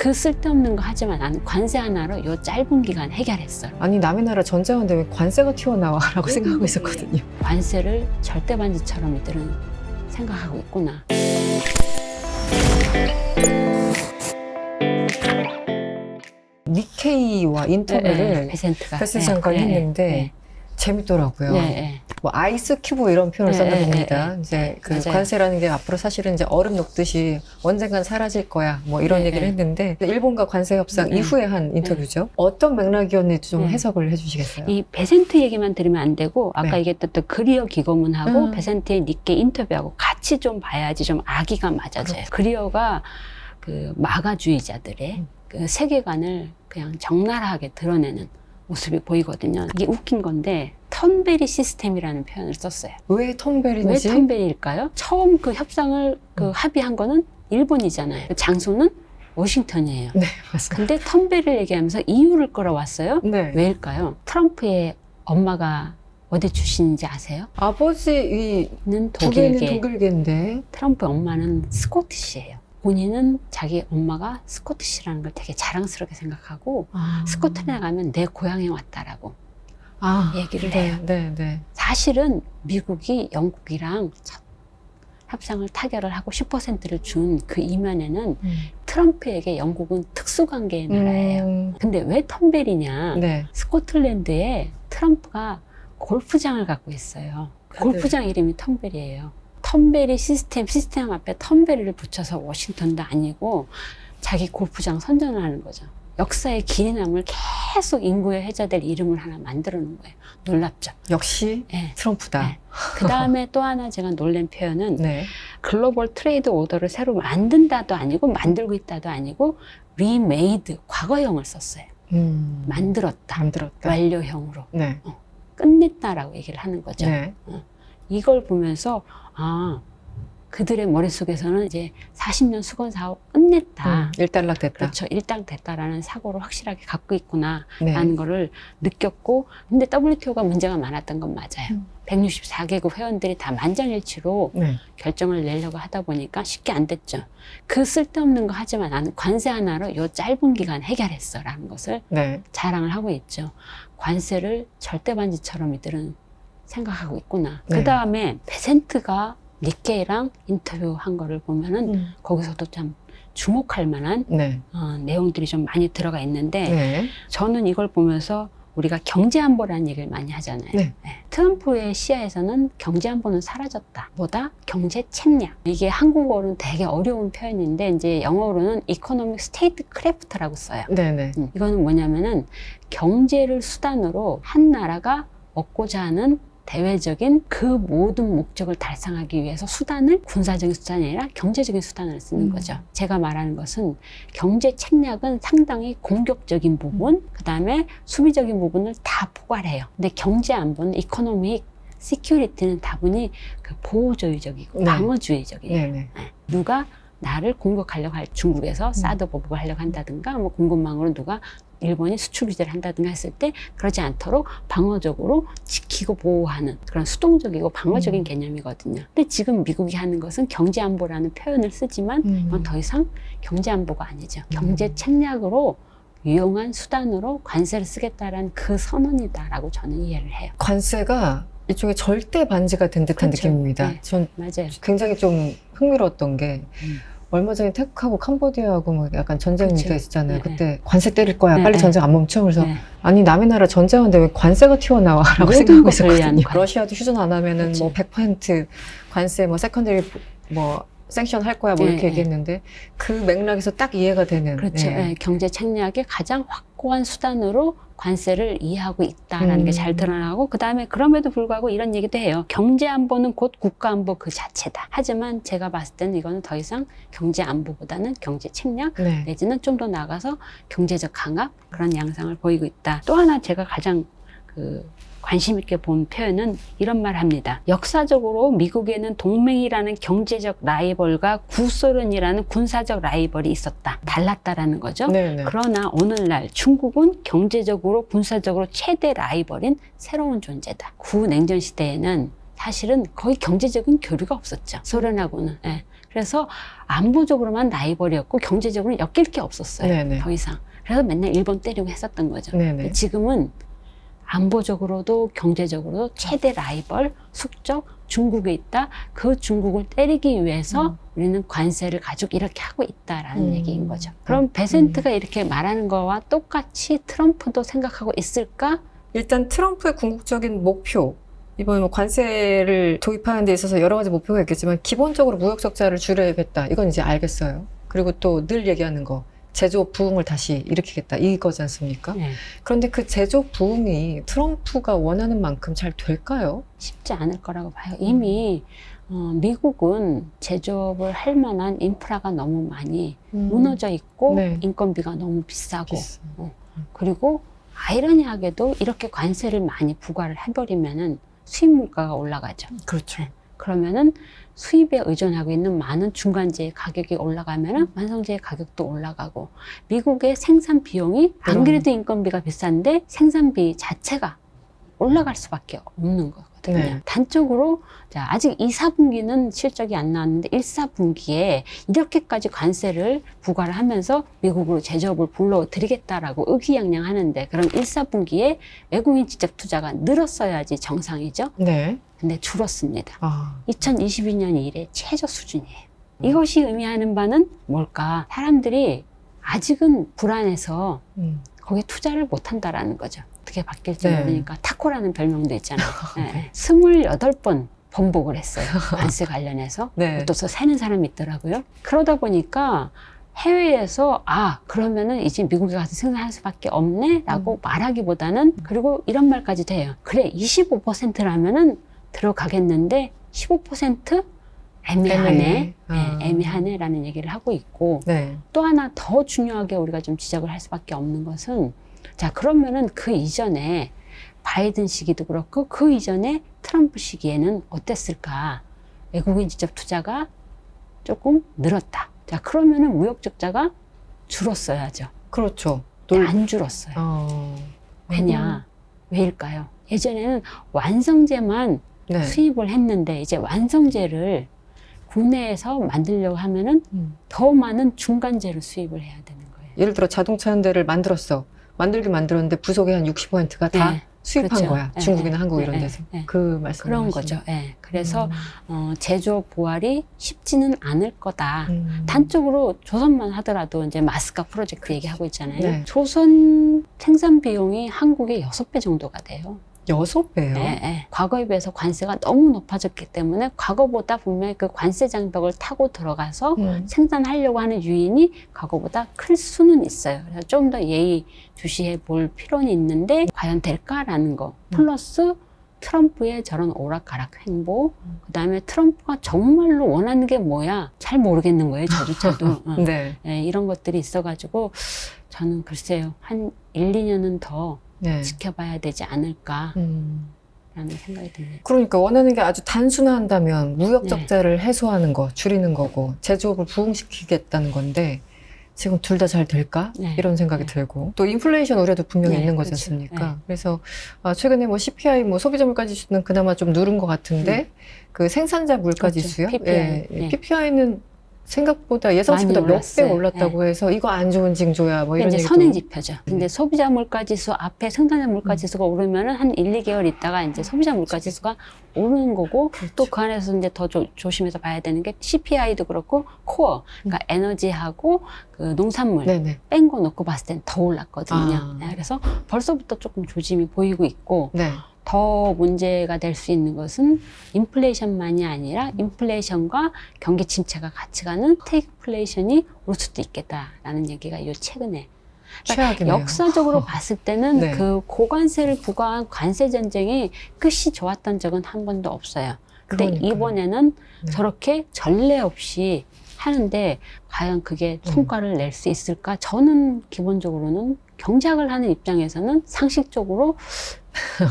그 쓸데없는 거 하지만 나는 관세 하나로 요 짧은 기간 해결했어. 아니 남의 나라 전쟁하는데 왜 관세가 튀어나와? 라고 생각하고 있었거든요. 관세를 절대반지처럼 이들은 생각하고 있구나. 니케이와 인터뷰를 베센트가 패스 잠깐 했는데 재밌더라고요. 뭐 아이스 큐브 이런 표현을 썼나 봅니다. 이제 그 맞아요. 관세라는 게 앞으로 사실은 이제 얼음 녹듯이 언젠간 사라질 거야. 뭐 이런 얘기를 했는데 일본과 관세 협상 이후에 한 인터뷰죠. 어떤 맥락이었는지 좀 해석을 해주시겠어요? 이 베센트 얘기만 들으면 안 되고 아까 얘기했던 또 그리어 기고문하고 베센트의 니케 인터뷰하고 같이 좀 봐야지 좀 아기가 맞아져요. 그리어가 그 마가주의자들의 그 세계관을 그냥 적나라하게 드러내는 모습이 보이거든요. 이게 웃긴 건데 턴베리 시스템이라는 표현을 썼어요. 왜 턴베리인지? 왜 턴베리일까요? 처음 그 협상을 그 합의한 거는 일본이잖아요. 장소는 워싱턴이에요. 네, 맞습니다. 근데 턴베리를 얘기하면서 이유를 끌어왔어요. 네. 왜일까요? 트럼프의 엄마가 어디 출신인지 아세요? 아버지는 독일계. 독일계인데 트럼프 엄마는 스코티시예요. 본인은 자기 엄마가 스코티시라는 걸 되게 자랑스럽게 생각하고 스코틀랜드 가면 내 고향에 왔다라고 얘기를 해요. 네. 사실은 미국이 영국이랑 첫 협상을 타결을 하고 10%를 준 그 이면에는 트럼프에게 영국은 특수관계의 나라예요. 근데 왜 턴베리냐? 네. 스코틀랜드에 트럼프가 골프장을 갖고 있어요. 골프장 이름이 턴베리예요. 턴베리 시스템 앞에 턴베리를 붙여서 워싱턴도 아니고 자기 골프장 선전을 하는 거죠. 역사의 길이 남을 계속 인구에 회자될 이름을 하나 만들어 놓은 거예요. 놀랍죠? 역시 트럼프다. 그 다음에 또 하나 제가 놀란 표현은 네. 글로벌 트레이드 오더를 새로 만든다도 아니고 만들고 있다도 아니고 remade, 과거형을 썼어요. 만들었다. 완료형으로. 네. 끝냈다라고 얘기를 하는 거죠. 네. 이걸 보면서 그들의 머릿속에서는 이제 40년 수건 사업 끝냈다. 일단락 됐다. 그렇죠. 일단 됐다라는 사고를 확실하게 갖고 있구나라는 네. 거를 느꼈고, 근데 WTO가 문제가 많았던 건 맞아요. 164개국 회원들이 다 만장일치로 결정을 내려고 하다 보니까 쉽게 안 됐죠. 그 쓸데없는 거 하지만 나는 관세 하나로 요 짧은 기간 해결했어 라는 것을 자랑을 하고 있죠. 관세를 절대반지처럼 이들은 생각하고 있구나. 그 다음에 베센트가 니케이랑 인터뷰한 거를 보면은 거기서도 참 주목할 만한 내용들이 좀 많이 들어가 있는데 저는 이걸 보면서 우리가 경제안보라는 얘기를 많이 하잖아요. 트럼프의 시야에서는 경제안보는 사라졌다. 뭐다? 경제책략. 이게 한국어로는 되게 어려운 표현인데 이제 영어로는 Economic Statecraft라고 써요. 이거는 뭐냐면은 경제를 수단으로 한 나라가 얻고자 하는 대외적인 그 모든 목적을 달성하기 위해서 수단을 군사적인 수단이 아니라 경제적인 수단을 쓰는 거죠. 제가 말하는 것은 경제 책략은 상당히 공격적인 부분, 그 다음에 수비적인 부분을 다 포괄해요. 근데 경제 안보는 이코노믹 시큐리티는 다분히 그 보호주의적이고 방어주의적이에요. 누가 나를 공격하려고 할 중국에서 사드 보복을 하려고 한다든가 뭐 공급망으로 누가 일본이 수출 규제를 한다든가 했을 때 그러지 않도록 방어적으로 지키고 보호하는 그런 수동적이고 방어적인 개념이거든요. 근데 지금 미국이 하는 것은 경제안보라는 표현을 쓰지만 이건 더 이상 경제안보가 아니죠. 경제 책략으로 유용한 수단으로 관세를 쓰겠다라는 그 선언이다라고 저는 이해를 해요. 관세가 일종의 절대 반지가 된 듯한 느낌입니다. 전 맞아요. 굉장히 좀 흥미로웠던 게 얼마 전에 태국하고 캄보디아하고 뭐 약간 전쟁이 있었잖아요. 그때 관세 때릴 거야. 빨리 전쟁 안 멈춰. 그래서 아니 남의 나라 전쟁하는데 왜 관세가 튀어나와? 라고 생각하고 있었거든요. 러시아도 휴전 안 하면은 뭐 100% 관세 뭐 세컨더리 뭐 생션 할 거야 뭐 이렇게 얘기했는데 그 맥락에서 딱 이해가 되는. 그렇죠. 경제 책략의 가장 확고한 수단으로 관세를 이해하고 있다라는 게 잘 드러나고 그 다음에 그럼에도 불구하고 이런 얘기도 해요. 경제안보는 곧 국가안보 그 자체다. 하지만 제가 봤을 때는 이거는 더 이상 경제안보보다는 경제책략 내지는 좀 더 나아가서 경제적 강압 그런 양상을 보이고 있다. 또 하나 제가 가장 관심 있게 본 표현은 이런 말 합니다. 역사적으로 미국에는 동맹이라는 경제적 라이벌과 구소련이라는 군사적 라이벌이 있었다. 달랐다라는 거죠. 그러나 오늘날 중국은 경제적으로 군사적으로 최대 라이벌인 새로운 존재다. 구냉전 시대에는 사실은 거의 경제적인 교류가 없었죠. 소련하고는. 그래서 안보적으로만 라이벌이었고 경제적으로는 엮일 게 없었어요. 네네. 더 이상. 그래서 맨날 일본 때리고 했었던 거죠. 네네. 지금은 안보적으로도 경제적으로도 최대 라이벌, 숙적 중국에 있다. 그 중국을 때리기 위해서 우리는 관세를 가지고 이렇게 하고 있다라는 얘기인 거죠. 그럼 베센트가 이렇게 말하는 거와 똑같이 트럼프도 생각하고 있을까? 일단 트럼프의 궁극적인 목표, 이번 뭐 관세를 도입하는 데 있어서 여러 가지 목표가 있겠지만 기본적으로 무역 적자를 줄여야겠다. 이건 이제 알겠어요. 그리고 또 늘 얘기하는 거, 제조업 부흥을 다시 일으키겠다. 이거지 않습니까? 네. 그런데 그 제조업 부흥이 트럼프가 원하는 만큼 잘 될까요? 쉽지 않을 거라고 봐요. 이미 미국은 제조업을 할 만한 인프라가 너무 많이 무너져 있고 네. 인건비가 너무 비싸고 그리고 아이러니하게도 이렇게 관세를 많이 부과를 해버리면은 수입 물가가 올라가죠. 그렇죠. 그러면은 수입에 의존하고 있는 많은 중간재의 가격이 올라가면은 완성재의 가격도 올라가고 미국의 생산 비용이 안 그래도 인건비가 비싼데 생산비 자체가 올라갈 수밖에 없는 거거든요. 네. 단적으로 자, 아직 2, 4분기는 실적이 안 나왔는데 1, 4분기에 이렇게까지 관세를 부과를 하면서 미국으로 제조업을 불러들이겠다라고 의기양양하는데 그럼 1, 4분기에 외국인 직접 투자가 늘었어야지 정상이죠. 네. 근데 줄었습니다. 아. 2022년 이래 최저 수준이에요. 이것이 의미하는 바는 뭘까? 사람들이 아직은 불안해서 거기에 투자를 못 한다라는 거죠. 어떻게 바뀔지 네. 모르니까 타코라는 별명도 있잖아요. 네. 28번 번복을 했어요. 관세 관련해서. 네. 또 세는 사람이 있더라고요. 그러다 보니까 해외에서 그러면은 이제 미국에 가서 생산할 수밖에 없네 라고 말하기보다는 그리고 이런 말까지도 해요. 그래 25%라면은 들어가겠는데 15% 애매하네. 네, 애매하네 라는 얘기를 하고 있고 네. 또 하나 더 중요하게 우리가 좀 지적을 할 수밖에 없는 것은 자 그러면은 그 이전에 바이든 시기도 그렇고 그 이전에 트럼프 시기에는 어땠을까? 외국인 직접 투자가 조금 늘었다. 자 그러면은 무역 적자가 줄었어야죠. 그렇죠. 안 줄었어요. 왜냐? 왜일까요? 예전에는 완성재만 네. 수입을 했는데 이제 완성재를 국내에서 만들려고 하면은 더 많은 중간재를 수입을 해야 되는 거예요. 예를 들어 자동차 한 대를 만들었는데 부속의 한 60%가 다 네. 수입한 그렇죠. 거야. 네, 중국이나 네, 한국 네, 이런 네, 데서. 네. 그 말씀. 그런 거죠. 그래서 제조업 부활이 쉽지는 않을 거다. 단적으로 조선만 하더라도 이제 마스카 프로젝트 얘기하고 있잖아요. 네. 조선 생산 비용이 한국의 6배 정도가 돼요. 6배요? 네. 과거에 비해서 관세가 너무 높아졌기 때문에 과거보다 분명히 그 관세 장벽을 타고 들어가서 생산하려고 하는 유인이 과거보다 클 수는 있어요. 그래서 좀 더 예의 주시해 볼 필요는 있는데 과연 될까라는 거. 플러스 트럼프의 저런 오락가락 행보, 그 다음에 트럼프가 정말로 원하는 게 뭐야? 잘 모르겠는 거예요, 저조차도. 네. 네, 이런 것들이 있어가지고 저는 글쎄요, 한 1, 2년은 더 네. 지켜봐야 되지 않을까 라는 생각이 듭니다. 그러니까 원하는 게 아주 단순한다면 무역 네. 적자를 해소하는 거, 줄이는 거고 제조업을 부흥시키겠다는 건데 지금 둘 다 잘 될까? 네. 이런 생각이 네. 들고 또 인플레이션 우려도 분명히 네, 있는 거지 그렇죠. 않습니까? 네. 그래서 최근에 뭐 CPI 뭐 소비자 물가 지수는 그나마 좀 누른 것 같은데 그 생산자 물가 그렇죠. 지수요? PPI. 네. PPI는 생각보다 예상치보다 많이 몇 배 올랐어요. 올랐다고 해서 이거 안 좋은 징조야 뭐 이런 이제 얘기도 선행 지표죠. 근데 소비자 물가 지수 앞에 생산자 물가 지수가 오르면은 한 1, 2개월 있다가 이제 소비자 물가 지수가 오르는 거고 또 그 안에서 이제 더 조심해서 봐야 되는 게 CPI도 그렇고 코어, 그러니까 에너지하고 그 농산물 네네. 뺀 거 놓고 봤을 땐 더 올랐거든요. 아. 네, 그래서 벌써부터 조금 조짐이 보이고 있고 네. 더 문제가 될 수 있는 것은 인플레이션만이 아니라 인플레이션과 경기 침체가 같이 가는 스태그플레이션이 올 수도 있겠다라는 얘기가 요 최근에 최악이네요. 역사적으로 봤을 때는 네. 그 고관세를 부과한 관세 전쟁이 끝이 좋았던 적은 한 번도 없어요. 근데 그러니까요. 이번에는 네. 저렇게 전례 없이 하는데 과연 그게 성과를 낼 수 있을까? 저는 기본적으로는 경작을 하는 입장에서는 상식적으로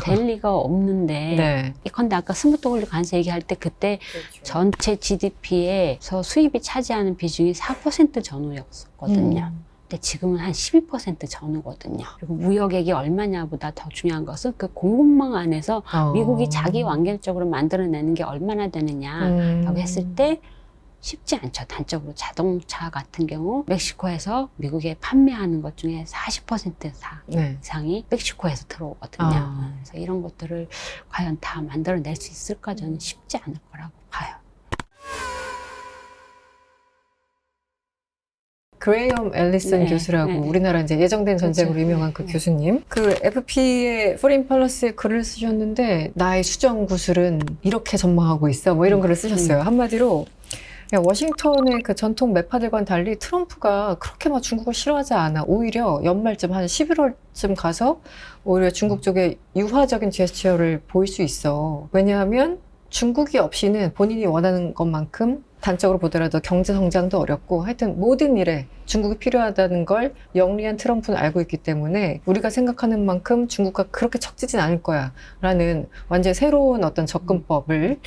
될 리가 없는데 네. 예컨대 아까 스무트홀리 관세 얘기할 때 그때 그렇죠. 전체 GDP에서 수입이 차지하는 비중이 4% 전후였거든요. 근데 지금은 한 12% 전후거든요. 그리고 무역액이 얼마냐보다 더 중요한 것은 그 공급망 안에서 미국이 자기 완결적으로 만들어내는 게 얼마나 되느냐라고 했을 때 쉽지 않죠. 단적으로 자동차 같은 경우 멕시코에서 미국에 판매하는 것 중에 40% 이상이 멕시코에서 들어오거든요. 그래서 이런 것들을 과연 다 만들어낼 수 있을까 저는 쉽지 않을 거라고 봐요. 그레이엄 앨리슨 교수라고 우리나라 이제 예정된 전쟁으로 그렇죠. 유명한 그 교수님. 그 FP의 포린 팔러스에 글을 쓰셨는데 나의 수정 구술은 이렇게 전망하고 있어. 뭐 이런 글을 쓰셨어요. 한마디로 워싱턴의 그 전통 매파들과는 달리 트럼프가 그렇게 막 중국을 싫어하지 않아. 오히려 연말쯤 한 11월쯤 가서 오히려 중국 쪽에 유화적인 제스처를 보일 수 있어. 왜냐하면 중국이 없이는 본인이 원하는 것만큼 단적으로 보더라도 경제 성장도 어렵고 하여튼 모든 일에 중국이 필요하다는 걸 영리한 트럼프는 알고 있기 때문에 우리가 생각하는 만큼 중국과 그렇게 척지진 않을 거야 라는 완전히 새로운 어떤 접근법을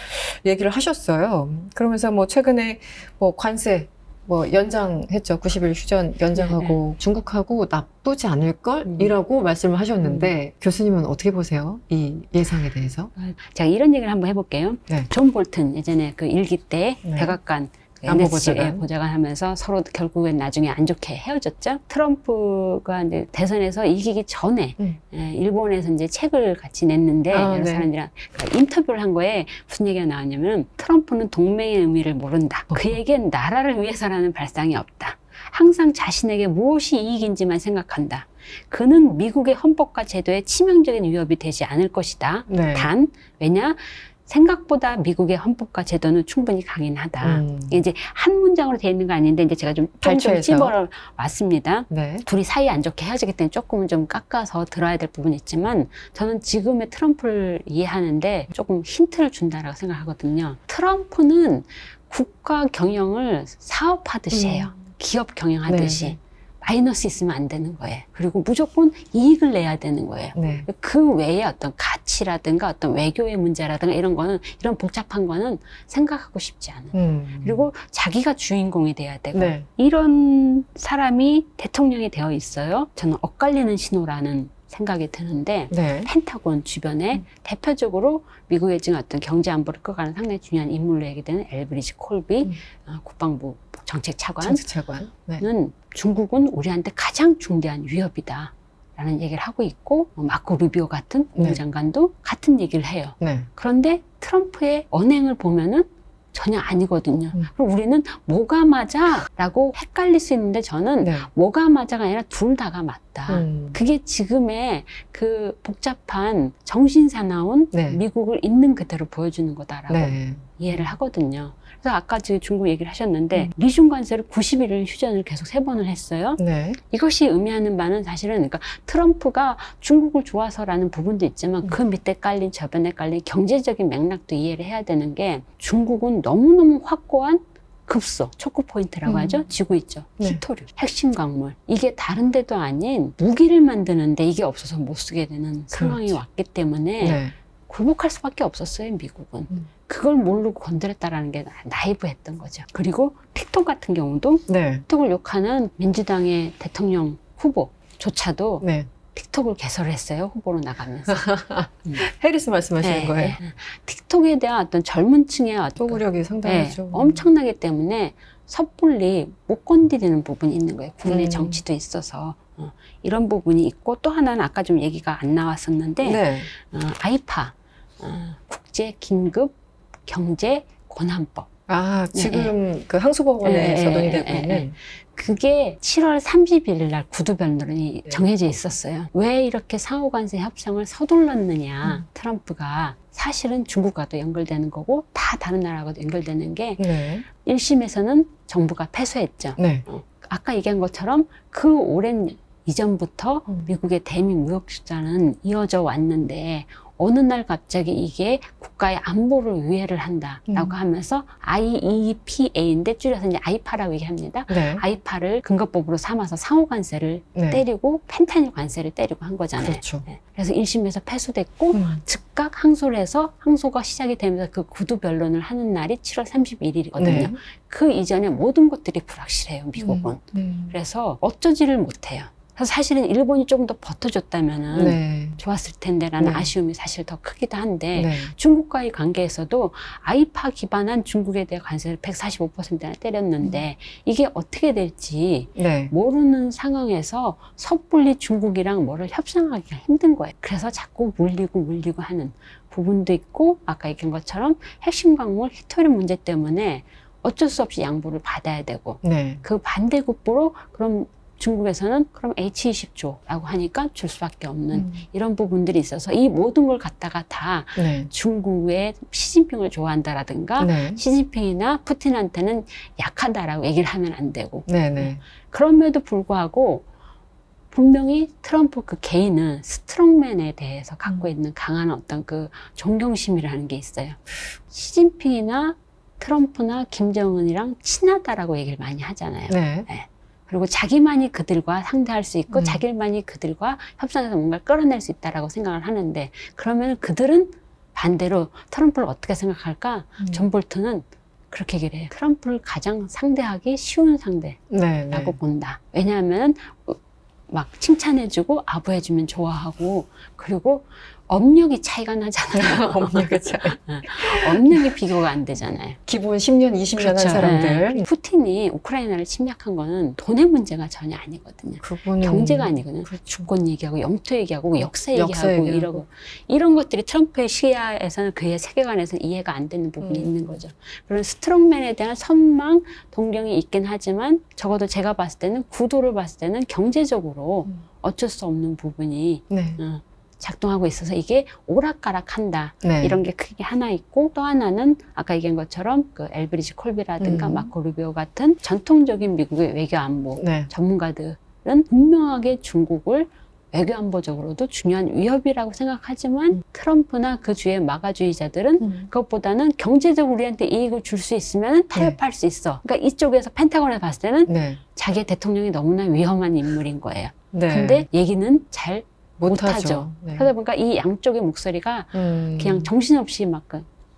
얘기를 하셨어요. 그러면서 뭐 최근에 뭐 관세 뭐 연장했죠. 90일 휴전 연장하고 중국하고 나쁘지 않을걸? 이라고 말씀을 하셨는데 교수님은 어떻게 보세요? 이 예상에 대해서? 제가 이런 얘기를 한번 해볼게요. 존 볼튼 예전에 그 일기 때 백악관 NSC에 보좌관 하면서 서로 결국엔 나중에 안 좋게 헤어졌죠. 트럼프가 이제 대선에서 이기기 전에 일본에서 이제 책을 같이 냈는데 여러 사람들이랑 인터뷰를 한 거에 무슨 얘기가 나왔냐면 트럼프는 동맹의 의미를 모른다. 그에겐 나라를 위해서라는 발상이 없다. 항상 자신에게 무엇이 이익인지만 생각한다. 그는 미국의 헌법과 제도에 치명적인 위협이 되지 않을 것이다. 단 왜냐? 생각보다 미국의 헌법과 제도는 충분히 강인하다. 이제 한 문장으로 되어 있는 거 아닌데 이제 제가 좀 찝어 왔습니다. 둘이 사이 안 좋게 헤어지기 때문에 조금은 좀 깎아서 들어야 될 부분이 있지만 저는 지금의 트럼프를 이해하는데 조금 힌트를 준다라고 생각하거든요. 트럼프는 국가 경영을 사업하듯이 해요. 기업 경영하듯이. 마이너스 있으면 안 되는 거예요. 그리고 무조건 이익을 내야 되는 거예요. 그 외에 어떤 가치라든가 어떤 외교의 문제라든가 이런 거는, 이런 복잡한 거는 생각하고 싶지 않아요. 그리고 자기가 주인공이 돼야 되고, 이런 사람이 대통령이 되어 있어요. 저는 엇갈리는 신호라는 생각이 드는데, 펜타곤 주변에 대표적으로 미국의 지금 어떤 경제 안보를 끌어가는 상당히 중요한 인물로 얘기되는 엘브리지 콜비 국방부 정책차관은 중국은 우리한테 가장 중대한 위협이다 라는 얘기를 하고 있고, 마코 루비오 같은 국무장관도 같은 얘기를 해요. 그런데 트럼프의 언행을 보면은 전혀 아니거든요. 그럼 우리는 뭐가 맞아? 라고 헷갈릴 수 있는데 저는 뭐가 맞아가 아니라 둘 다가 맞다. 그게 지금의 그 복잡한 정신사나운 미국을 있는 그대로 보여주는 거다라고 이해를 하거든요. 그래서 아까 지금 중국 얘기를 하셨는데 미중 관세를 90일 휴전을 계속 3번을 했어요. 이것이 의미하는 바는 사실은 그러니까 트럼프가 중국을 좋아서라는 부분도 있지만 그 밑에 깔린 저변에 깔린 경제적인 맥락도 이해를 해야 되는 게 중국은 너무너무 확고한 급소, 초크 포인트라고 하죠. 지구 있죠. 히토류, 핵심 광물. 이게 다른 데도 아닌 무기를 만드는데 이게 없어서 못 쓰게 되는 상황이 왔기 때문에 굴복할 수밖에 없었어요, 미국은. 그걸 모르고 건드렸다라는 게 나이브했던 거죠. 그리고 틱톡 같은 경우도 틱톡을 욕하는 민주당의 대통령 후보조차도 틱톡을 개설을 했어요, 후보로 나가면서. 해리스 말씀하시는 거예요? 틱톡에 대한 어떤 젊은 층의 어떤 소구력이 상당하죠. 엄청나기 때문에 섣불리 못 건드리는 부분이 있는 거예요. 국내 정치도 있어서. 이런 부분이 있고 또 하나는 아까 좀 얘기가 안 나왔었는데 아이파, 국제 긴급 경제 권한법. 지금 그 항소법원에서 논의되고 있는. 그게 7월 31일 날 구두 변론이 정해져 있었어요. 왜 이렇게 상호관세 협상을 서둘렀느냐. 트럼프가 사실은 중국과도 연결되는 거고 다 다른 나라하고도 연결되는 게 1심에서는 정부가 패소했죠. 아까 얘기한 것처럼 그 오랜 이전부터 미국의 대미 무역 투자는 이어져 왔는데 어느 날 갑자기 이게 국가의 안보를 위해를 한다라고 하면서 IEPA인데 줄여서 이제 아이파라고 얘기합니다. 아이파를 근거법으로 삼아서 상호관세를 때리고 펜타닐 관세를 때리고 한 거잖아요. 그래서 1심에서 패소됐고 즉각 항소를 해서 항소가 시작이 되면서 그 구두 변론을 하는 날이 7월 31일이거든요. 그 이전에 모든 것들이 불확실해요, 미국은. 그래서 어쩌지를 못해요. 그래서 사실은 일본이 조금 더 버텨줬다면은 네. 좋았을 텐데라는 네. 아쉬움이 사실 더 크기도 한데 네. 중국과의 관계에서도 아이파 기반한 중국에 대한 관세를 145%나 때렸는데 이게 어떻게 될지 네. 모르는 상황에서 섣불리 중국이랑 뭐를 협상하기가 힘든 거예요. 그래서 자꾸 물리고 하는 부분도 있고 아까 얘기한 것처럼 핵심 광물 히토리 문제 때문에 어쩔 수 없이 양보를 받아야 되고 네. 그 반대급부로 그럼 중국에서는 그럼 H20 줘라고 하니까 줄 수밖에 없는 이런 부분들이 있어서 이 모든 걸 갖다가 다 네. 중국의 시진핑을 좋아한다라든가 네. 시진핑이나 푸틴한테는 약하다라고 얘기를 하면 안 되고 네. 네. 그럼에도 불구하고 분명히 트럼프 그 개인은 스트롱맨에 대해서 갖고 있는 강한 어떤 그 존경심이라는 게 있어요. 시진핑이나 트럼프나 김정은이랑 친하다라고 얘기를 많이 하잖아요. 네. 네. 그리고 자기만이 그들과 상대할 수 있고 자기만이 그들과 협상해서 뭔가를 끌어낼 수 있다라고 생각을 하는데 그러면 그들은 반대로 트럼프를 어떻게 생각할까? 존 볼턴은 그렇게 얘기를 해요. 트럼프를 가장 상대하기 쉬운 상대라고 네. 네. 본다. 왜냐하면 막 칭찬해주고 아부해주면 좋아하고 그리고 업력이 차이가 나잖아요. 업력의 차이. 업력이 비교가 안 되잖아요. 기본 10년, 20년 그렇죠. 한 사람들. 네. 푸틴이 우크라이나를 침략한 거는 돈의 문제가 전혀 아니거든요. 그거는 경제가 아니거든요. 그렇죠. 주권 얘기하고 영토 얘기하고 역사 역사 얘기하고 얘기하고. 이런 것들이 트럼프의 시야에서는 그의 세계관에서는 이해가 안 되는 부분이 있는 거죠. 그런 스트롱맨에 대한 선망, 동경이 있긴 하지만 적어도 제가 봤을 때는 구도를 봤을 때는 경제적으로 어쩔 수 없는 부분이 네. 작동하고 있어서 이게 오락가락한다. 네. 이런 게 크게 하나 있고 또 하나는 아까 얘기한 것처럼 그 엘브리지 콜비라든가 마코 루비오 같은 전통적인 미국의 외교안보 네. 전문가들은 분명하게 중국을 외교안보적으로도 중요한 위협이라고 생각하지만 트럼프나 그 주의 마가주의자들은 그것보다는 경제적으로 우리한테 이익을 줄 수 있으면 타협할 수 있어. 그러니까 이쪽에서 펜타곤에 봤을 때는 네. 자기 대통령이 너무나 위험한 인물인 거예요. 네. 근데 얘기는 잘 못하죠. 네. 그러다 보니까 이 양쪽의 목소리가 그냥 정신없이 막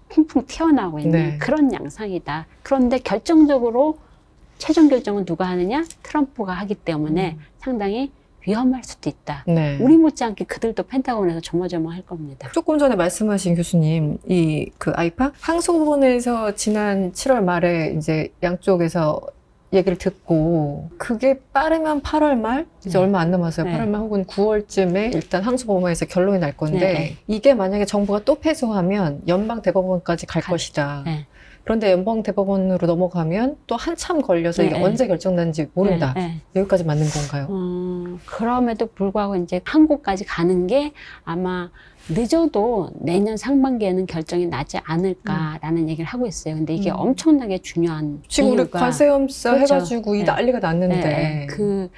쿵쿵 튀어나오고 있는 네. 그런 양상이다. 그런데 결정적으로 최종 결정은 누가 하느냐? 트럼프가 하기 때문에 상당히 위험할 수도 있다. 네. 우리 못지않게 그들도 펜타곤에서 조마조마할 겁니다. 조금 전에 말씀하신 교수님, 이 그 아이파 항소법원에서 지난 7월 말에 이제 양쪽에서 얘기를 듣고 그게 빠르면 8월 말 이제 얼마 안 남았어요. 네. 8월 말 혹은 9월쯤에 일단 항소법원에서 결론이 날 건데 네. 이게 만약에 정부가 또 패소하면 연방 대법원까지 갈 것이다. 네. 그런데 연방 대법원으로 넘어가면 또 한참 걸려서 이게 네. 언제 결정난지 모른다. 네. 여기까지 맞는 건가요? 그럼에도 불구하고 이제 한국까지 가는 게 아마 늦어도 내년 상반기에는 결정이 나지 않을까라는 얘기를 하고 있어요. 근데 이게 엄청나게 중요한 지금 우리 이유가 관세염세 그렇죠. 해가지고 이 네. 난리가 났는데 네. 그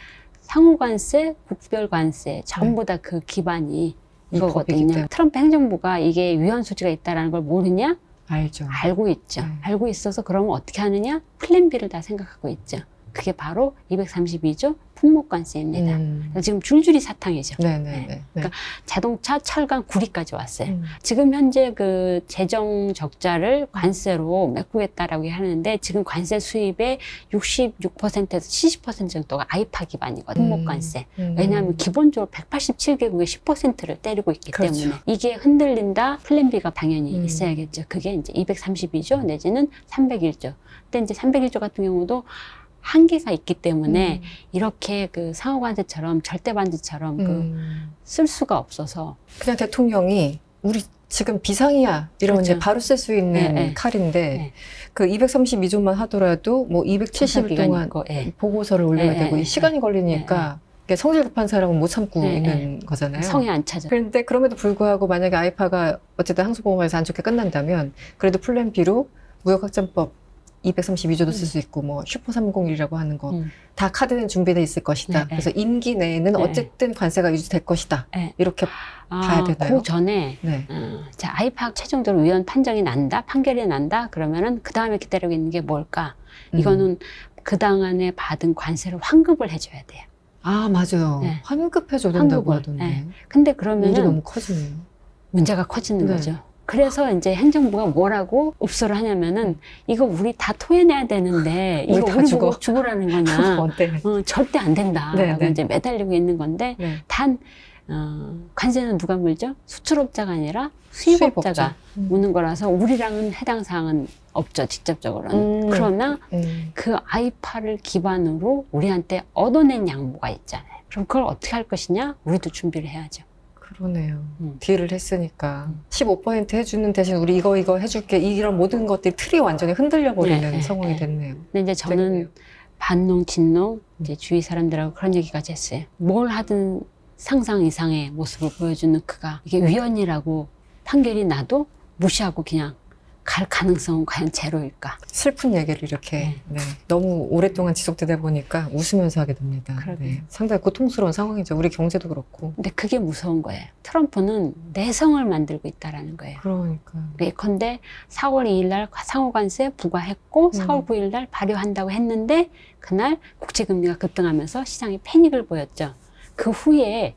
상호관세, 국별관세 전부 다 그 기반이 이 법이기 이거거든요. 때문에. 트럼프 행정부가 이게 위헌 소지가 있다는 걸 모르냐? 알죠. 알고 있죠. 네. 알고 있어서 그러면 어떻게 하느냐? 플랜 B를 다 생각하고 있죠. 그게 바로 232조 품목관세입니다. 그래서 지금 줄줄이 사탕이죠. 네네네. 그러니까 자동차, 철강, 구리까지 왔어요. 지금 현재 그 재정 적자를 관세로 메꾸겠다라고 하는데 지금 관세 수입의 66%에서 70% 정도가 아이파 기반이거든요. 품목관세. 왜냐하면 기본적으로 187개국의 10%를 때리고 있기 그렇죠. 때문에 이게 흔들린다. 플랜 B가 당연히 있어야겠죠. 그게 이제 232조 내지는 301조. 근데 이제 301조 같은 경우도 한계가 있기 때문에 이렇게 그 상호관세처럼 절대반지처럼 그 쓸 수가 없어서 그냥 대통령이 우리 지금 비상이야 이러면 그렇죠. 이제 바로 쓸 수 있는 네. 칼인데 네. 그 232조만 하더라도 뭐 270일 동안 있고, 보고서를 올려야 되고 이 시간이 네. 걸리니까 이게 성질 급한 사람은 못 참고 네. 있는 거잖아요. 성에 안 차죠. 그런데 그럼에도 불구하고 만약에 아이파가 어쨌든 항소법원에서 안 좋게 끝난다면 그래도 플랜 B로 무역확장법 232조도 쓸 수 있고 뭐 슈퍼 301이라고 하는 거 다 카드는 준비돼 있을 것이다. 네, 그래서 임기 내에는 네. 어쨌든 관세가 유지될 것이다. 네. 이렇게 봐야 되나요? 그 전에 네. 자 아이파 최종적으로 위헌 판정이 난다, 판결이 난다. 그러면은 그 다음에 기다리고 있는 게 뭘까? 이거는 그 당안에 받은 관세를 환급을 해줘야 돼요. 아 맞아요. 네. 환급해줘야 된다고 환급을. 하던데. 네. 근데 일이 그러면은 너무 커지네요. 문제가 커지는 네. 거죠. 그래서 이제 행정부가 뭐라고 읍소를 하냐면은 이거 우리 다 토해내야 되는데 우리 이거 다 우리 죽어. 보고 죽으라는 거냐. 어때? 절대 안 된다라고 네, 네. 이제 매달리고 있는 건데 네. 단 관세는 누가 물죠? 수출업자가 아니라 수입업자가 무는 거라서 우리랑은 해당 사항은 없죠, 직접적으로는. 그러나 그 아이파를 기반으로 우리한테 얻어낸 양보가 있잖아요. 그럼 그걸 어떻게 할 것이냐? 우리도 준비를 해야죠. 그러네요. 딜을 했으니까 15% 해주는 대신 우리 이거 해줄게, 이런 모든 것들이 틀이 완전히 흔들려 버리는 상황이 됐네요. 근데 이제 저는 반농, 진농 이제 주위 사람들하고 그런 얘기까지 했어요. 뭘 하든 상상 이상의 모습을 보여주는 그가 이게 위헌이라고 판결이 나도 무시하고 그냥 갈 가능성은 과연 제로일까? 슬픈 얘기를 이렇게 너무 오랫동안 지속되다 보니까 웃으면서 하게 됩니다. 상당히 고통스러운 상황이죠. 우리 경제도 그렇고. 근데 그게 무서운 거예요. 트럼프는 내성을 만들고 있다라는 거예요. 그러니까. 예컨대 4월 2일 날 상호관세 부과했고 4월 9일 날 발효한다고 했는데 그날 국제금리가 급등하면서 시장이 패닉을 보였죠. 그 후에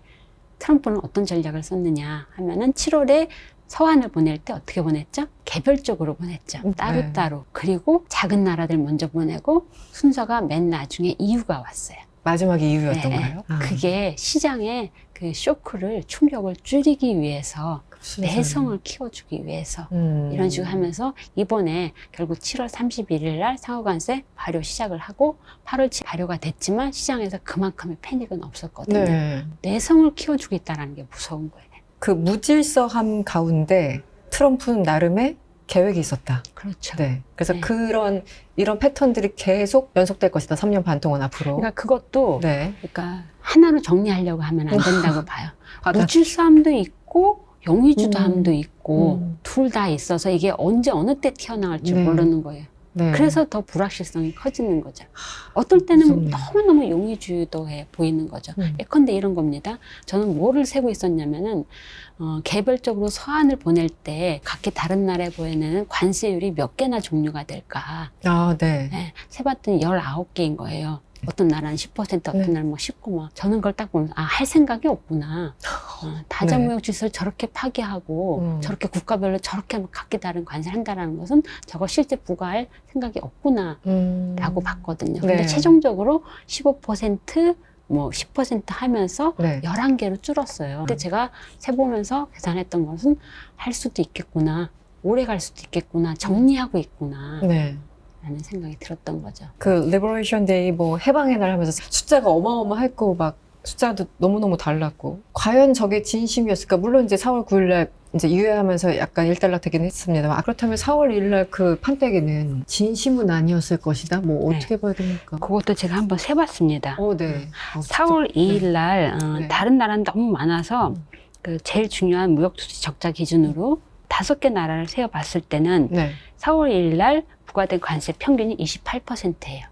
트럼프는 어떤 전략을 썼느냐 하면은 7월에 서한을 보낼 때 어떻게 보냈죠? 개별적으로 보냈죠. 따로따로. 그리고 작은 나라들 먼저 보내고 순서가 맨 나중에 EU가 왔어요. 마지막에 EU였던가요? 그게 시장의 그 쇼크를, 충격을 줄이기 위해서 내성을 키워주기 위해서 이런 식으로 하면서 이번에 결국 7월 31일 날 상호관세 발효 시작을 하고 8월 7일 발효가 됐지만 시장에서 그만큼의 패닉은 없었거든요. 내성을 키워주겠다는 게 무서운 거예요. 그 무질서함 가운데 트럼프는 나름의 계획이 있었다. 그렇죠. 그래서 이런 패턴들이 계속 연속될 것이다. 3년 반 동안 앞으로. 그러니까 그것도 그러니까 하나로 정리하려고 하면 안 된다고 봐요. 무질서함도 있고 용의주도함도 있고 둘 다 있어서 이게 언제 어느 때 튀어나갈지 모르는 거예요. 그래서 더 불확실성이 커지는 거죠. 어떨 때는 너무너무 용의주도해 보이는 거죠. 예컨대 이런 겁니다. 저는 뭐를 세고 있었냐면은 개별적으로 서한을 보낼 때 각기 다른 나라에 보내는 관세율이 몇 개나 종류가 될까. 세봤더니 19개인 거예요. 어떤 나라는 10%, 어떤 나라는 뭐 19, 뭐. 저는 그걸 딱 보면, 할 생각이 없구나. 다자무역 질서를 저렇게 파괴하고, 저렇게 국가별로 저렇게 각기 다른 관세를 한다는 것은 저거 실제 부과할 생각이 없구나. 라고 봤거든요. 근데 최종적으로 15%, 뭐 10% 하면서 11개로 줄었어요. 근데 제가 세보면서 계산했던 것은 할 수도 있겠구나. 오래 갈 수도 있겠구나. 정리하고 있구나. 라는 생각이 들었던 거죠. 그 리버레이션 데이 뭐 해방의 날 하면서 숫자가 어마어마했고 막 숫자도 너무너무 달랐고 과연 저게 진심이었을까? 물론 이제 4월 9일 날 이제 유예하면서 약간 일단락 되긴 했습니다만 그렇다면 4월 1일 날 그 판때기는 진심은 아니었을 것이다? 뭐 어떻게 봐야 됩니까? 그것도 제가 한번 세봤습니다. 4월 2일 날 다른 나라는 너무 많아서 그 제일 중요한 무역투자 적자 기준으로 5개 나라를 세어봤을 때는 4월 1일 날 부과된 관세 평균이 28%예요.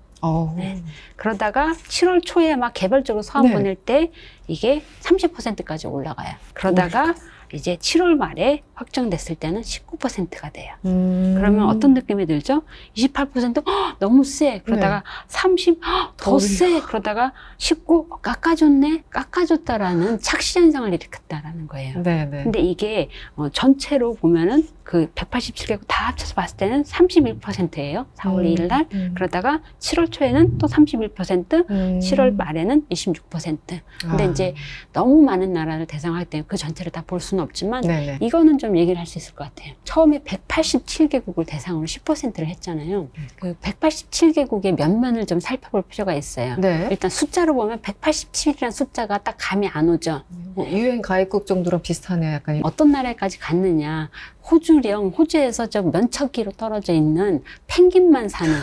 그러다가 7월 초에 막 개별적으로 서한 보낼 때 이게 30%까지 올라가요. 그러다가 이제 7월 말에 확정됐을 때는 19%가 돼요. 그러면 어떤 느낌이 들죠? 28% 너무 세. 그러다가 30 더 세. 그러다가 19 깎아줬네. 깎아줬다라는 착시 현상을 일으켰다라는 거예요. 근데 이게 전체로 보면은 그 187개국 다 합쳐서 봤을 때는 31%예요. 4월 2일 날. 그러다가 7월 초에는 또 31%, 7월 말에는 26%. 근데 이제 너무 많은 나라를 대상할 때 그 전체를 다 볼 수는 없지만 이거는 좀 얘기를 할 수 있을 것 같아요. 처음에 187개국을 대상으로 10%를 했잖아요. 그 187개국의 면면을 좀 살펴볼 필요가 있어요. 일단 숫자로 보면 187이라는 숫자가 딱 감이 안 오죠. 유엔 가입국 정도랑 비슷하네요. 약간 어떤 나라에까지 갔느냐. 호주에서 저 면척기로 떨어져 있는 펭귄만 사는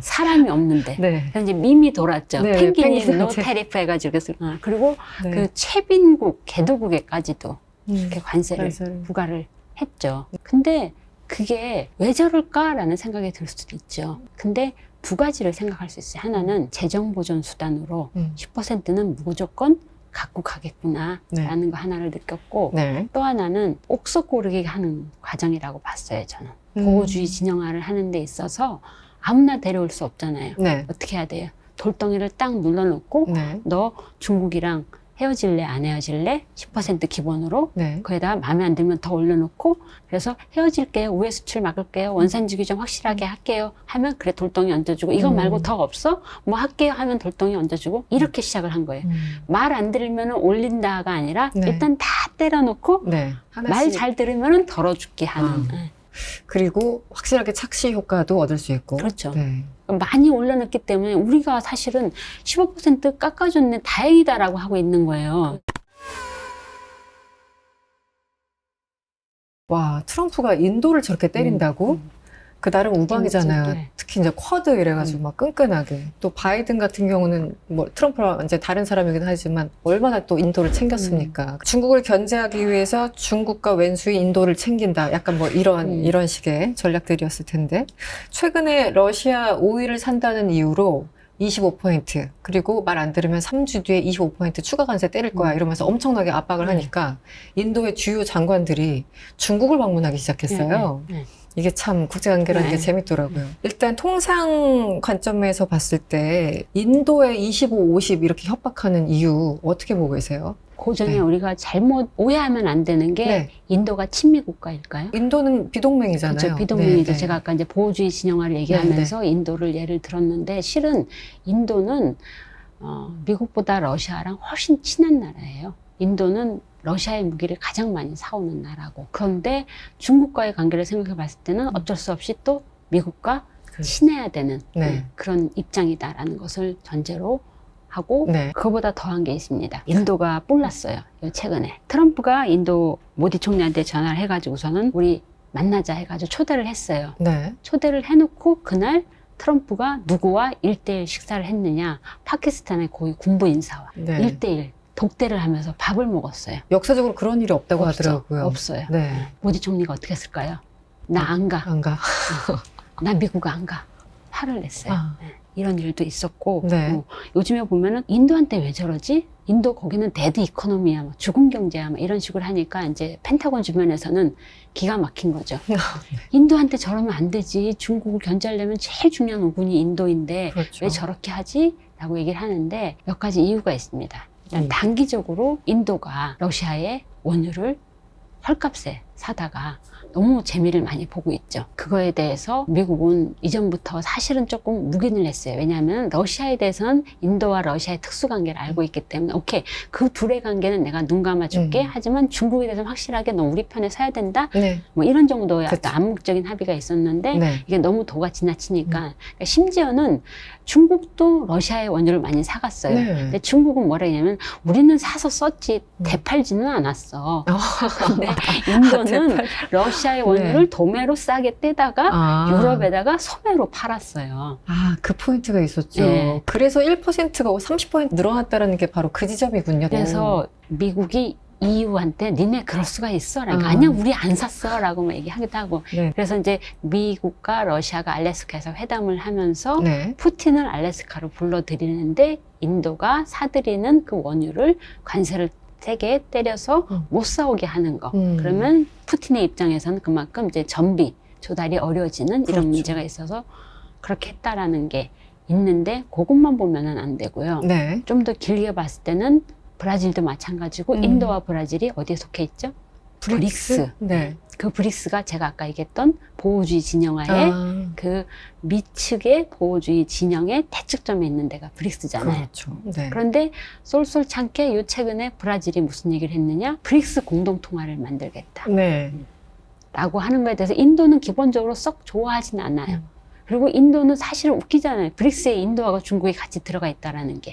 사람이 없는데 그래서 이제 밈이 돌았죠. 펭귄이 노 테리프 해가지고 그리고 그 채빈국, 개도국에까지도 이렇게 관세를 부과를 했죠. 근데 그게 왜 저럴까라는 생각이 들 수도 있죠. 근데 두 가지를 생각할 수 있어요. 하나는 재정보존 수단으로 10%는 무조건 갖고 가겠구나 라는 거 하나를 느꼈고 또 하나는 옥석 고르게 하는 과정이라고 봤어요. 저는 보호주의 진영화를 하는 데 있어서 아무나 데려올 수 없잖아요. 어떻게 해야 돼요? 돌덩이를 딱 눌러놓고 너 중국이랑 헤어질래 안 헤어질래 10% 기본으로 네. 거기다가 마음에 안 들면 더 올려놓고 그래서 헤어질게요. 우회 수출 막을게요. 원산지 규정 확실하게 할게요. 하면 그래 돌덩이 얹어주고 이거 말고 더 없어? 뭐 할게요 하면 돌덩이 얹어주고 이렇게 시작을 한 거예요. 말 안 들으면 올린다가 아니라 네. 일단 다 때려놓고 네. 말 잘 들으면 덜어줄게 하는. 그리고 확실하게 착시 효과도 얻을 수 있고. 그렇죠. 네. 많이 올려놨기 때문에 우리가 사실은 15% 깎아줬네 다행이다라고 하고 있는 거예요. 와, 트럼프가 인도를 저렇게 때린다고? 그날은 우방이잖아요. 네. 특히 이제 쿼드 이래가지고 막 끈끈하게. 또 바이든 같은 경우는 뭐 트럼프랑 이제 다른 사람이긴 하지만 얼마나 또 인도를 챙겼습니까? 중국을 견제하기 위해서 중국과 왼수의 인도를 챙긴다. 약간 뭐 이런 식의 전략들이었을 텐데. 최근에 러시아 오일을 산다는 이유로 25% 그리고 말 안 들으면 3주 뒤에 25% 추가 관세 때릴 거야 이러면서 엄청나게 압박을 하니까 인도의 주요 장관들이 중국을 방문하기 시작했어요. 이게 참 국제관계라는 게 재밌더라고요. 일단 통상 관점에서 봤을 때 인도의 25, 50 이렇게 협박하는 이유 어떻게 보고 계세요? 그 전에 우리가 잘못 오해하면 안 되는 게 인도가 친미 국가일까요? 인도는 비동맹이잖아요. 그렇죠. 비동맹이죠. 제가 아까 이제 보호주의 진영화를 얘기하면서 인도를 예를 들었는데 실은 인도는 미국보다 러시아랑 훨씬 친한 나라예요. 인도는 러시아의 무기를 가장 많이 사오는 나라고. 그런데 중국과의 관계를 생각해 봤을 때는 어쩔 수 없이 또 미국과 친해야 되는 그런 입장이다라는 것을 전제로 하고 그거보다 더한 게 있습니다. 인도가 뿔났어요. 최근에. 트럼프가 인도 모디 총리한테 전화를 해가지고서는 우리 만나자 해가지고 초대를 했어요. 초대를 해놓고 그날 트럼프가 누구와 1대1 식사를 했느냐. 파키스탄의 고위 군부 인사와 1대1 독대를 하면서 밥을 먹었어요. 역사적으로 그런 일이 없다고 하더라고요. 없어요. 모디 총리가 어떻게 했을까요? 나 안 가. 안 가. 나 미국 안 가. 화를 냈어요. 이런 일도 있었고 요즘에 보면은 인도한테 왜 저러지? 인도 거기는 데드 이코노미야, 뭐 죽은 경제야, 뭐 이런 식으로 하니까 이제 펜타곤 주변에서는 기가 막힌 거죠. 인도한테 저러면 안 되지. 중국을 견제하려면 제일 중요한 우군이 인도인데 왜 저렇게 하지? 라고 얘기를 하는데 몇 가지 이유가 있습니다. 일단 단기적으로 인도가 러시아의 원유를 헐값에 사다가 너무 재미를 많이 보고 있죠. 그거에 대해서 미국은 이전부터 사실은 조금 묵인을 했어요. 왜냐하면 러시아에 대해서는 인도와 러시아의 특수관계를 알고 있기 때문에 오케이, 그 둘의 관계는 내가 눈 감아줄게. 하지만 중국에 대해서는 확실하게 너 우리 편에 서야 된다. 뭐 이런 정도의 암묵적인 합의가 있었는데 이게 너무 도가 지나치니까 그러니까 심지어는 중국도 러시아의 원유를 많이 사갔어요. 근데 중국은 뭐라 했냐면 우리는 사서 썼지 되팔지는 않았어. 근데 인도는 러시아의 원유를 도매로 싸게 떼다가 유럽에다가 소매로 팔았어요. 그 포인트가 있었죠. 그래서 1%가 30% 늘어났다는 게 바로 그 지점이군요. 그래서 미국이 EU한테 니네 그럴 수가 있어? 그러니까 아니야, 우리 안 샀어 라고 뭐 얘기하기도 하고. 그래서 이제 미국과 러시아가 알래스카에서 회담을 하면서 푸틴을 알래스카로 불러들이는데 인도가 사들이는 그 원유를 관세를 세게 때려서 못 사오게 하는 거. 그러면 푸틴의 입장에서는 그만큼 이제 전비 조달이 어려워지는 이런 문제가 있어서 그렇게 했다라는 게 있는데 그것만 보면은 안 되고요. 좀 더 길게 봤을 때는 브라질도 마찬가지고 인도와 브라질이 어디에 속해 있죠? 브릭스. 그 브릭스가 제가 아까 얘기했던 보호주의 진영화의 그 미측의 보호주의 진영의 대척점에 있는 데가 브릭스잖아요. 그런데 쏠쏠찮게 요 최근에 브라질이 무슨 얘기를 했느냐? 브릭스 공동통화를 만들겠다. 라고 하는 거에 대해서 인도는 기본적으로 썩 좋아하진 않아요. 그리고 인도는 사실은 웃기잖아요. 브릭스에 인도하고 중국이 같이 들어가 있다라는 게.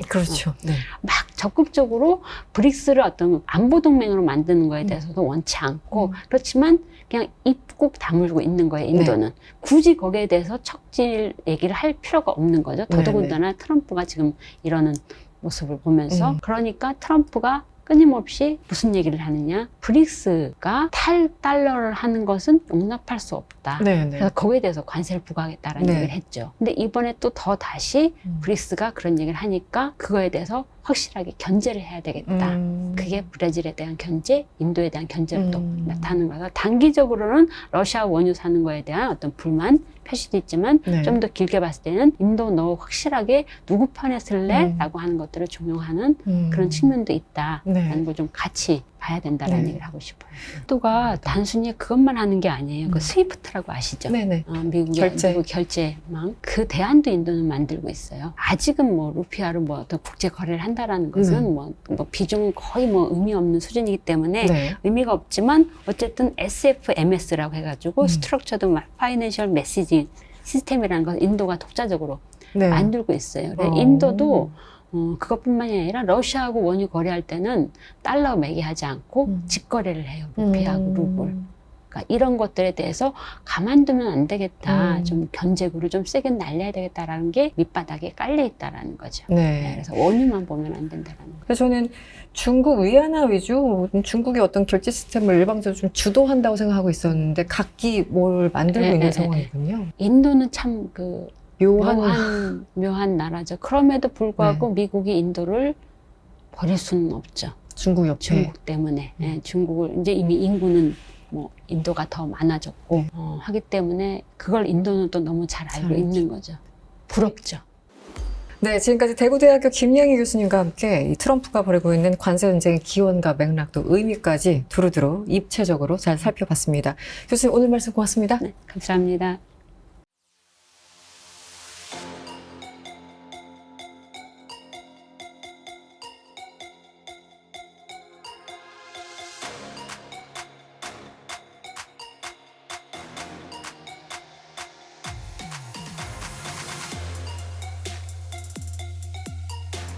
막 적극적으로 브릭스를 어떤 안보 동맹으로 만드는 거에 대해서도 원치 않고 그렇지만 그냥 입 꼭 다물고 있는 거예요. 인도는. 굳이 거기에 대해서 척질 얘기를 할 필요가 없는 거죠. 더더군다나 트럼프가 지금 이러는 모습을 보면서 그러니까 트럼프가 끊임없이 무슨 얘기를 하느냐. 브릭스가 탈달러를 하는 것은 용납할 수 없다. 그래서 거기에 대해서 관세를 부과하겠다라는 얘기를 했죠. 근데 이번에 또 더 다시 브릭스가 그런 얘기를 하니까 그거에 대해서 확실하게 견제를 해야 되겠다. 그게 브라질에 대한 견제, 인도에 대한 견제로 또 나타나는 거라서 단기적으로는 러시아 원유 사는 거에 대한 어떤 불만 표시도 있지만 네. 좀 더 길게 봤을 때는 인도 너 확실하게 누구 편에 설래? 라고 하는 것들을 종용하는 그런 측면도 있다라는 네. 걸 좀 같이 봐야 된다라는 네. 얘기를 하고 싶어요. 인도가 단순히 그것만 하는 게 아니에요. 그 스위프트라고 아시죠? 네네. 미국 결제망 그 대안도 인도는 만들고 있어요. 아직은 뭐 루피아로 뭐 어떤 국제 거래를 한다라는 것은 뭐 비중은 거의 뭐 의미 없는 수준이기 때문에 네. 의미가 없지만 어쨌든 SFMS라고 해가지고 스트럭처드 파이낸셜 메시지 시스템이라는 걸 인도가 독자적으로 네. 만들고 있어요. 인도도 그것뿐만이 아니라 러시아하고 원유 거래할 때는 달러 매개하지 않고 직거래를 해요. 루피하고 루블. 그러니까 이런 것들에 대해서 가만두면 안 되겠다. 좀 견제구를 좀 세게 날려야 되겠다라는 게 밑바닥에 깔려 있다라는 거죠. 네. 그래서 원유만 보면 안 된다라는 거죠. 그래서 저는 중국 위안화 위주, 중국의 어떤 결제 시스템을 일방적으로 좀 주도한다고 생각하고 있었는데 각기 뭘 만들고 있는 상황이군요. 인도는 참 그 묘한 나라죠. 그럼에도 불구하고 미국이 인도를 버릴 수는 없죠. 중국 옆에. 중국 때문에. 중국을 이제 이미 인구는 뭐 인도가 더 많아졌고 하기 때문에 그걸 인도는 또 너무 잘 알고 있는 거죠. 부럽죠. 네, 지금까지 대구대학교 김양희 교수님과 함께 이 트럼프가 벌이고 있는 관세 전쟁의 기원과 맥락 또 의미까지 두루두루 입체적으로 잘 살펴봤습니다. 교수님 오늘 말씀 고맙습니다. 네, 감사합니다.